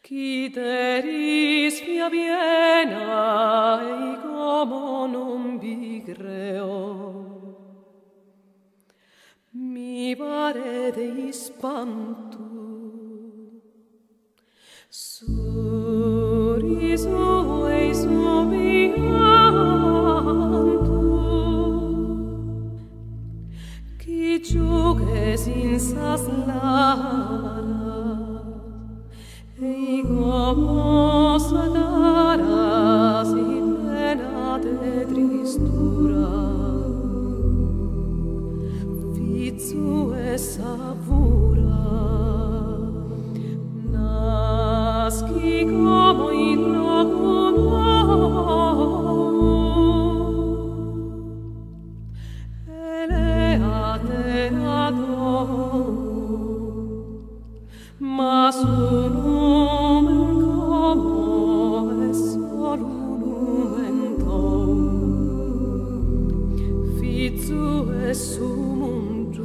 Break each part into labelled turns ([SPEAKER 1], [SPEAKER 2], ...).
[SPEAKER 1] Quiteris via piena e como non vi creo, mi parete ispantu, sorriso e somiantu, qui gioques in sas laras, ei como sagaras in pena de tristura, vizu e savura, nasci como in loco nuovo, eleate adoro, ma su numen como es solo numen tom, vizu es sumundu.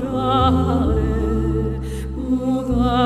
[SPEAKER 1] Curare, muda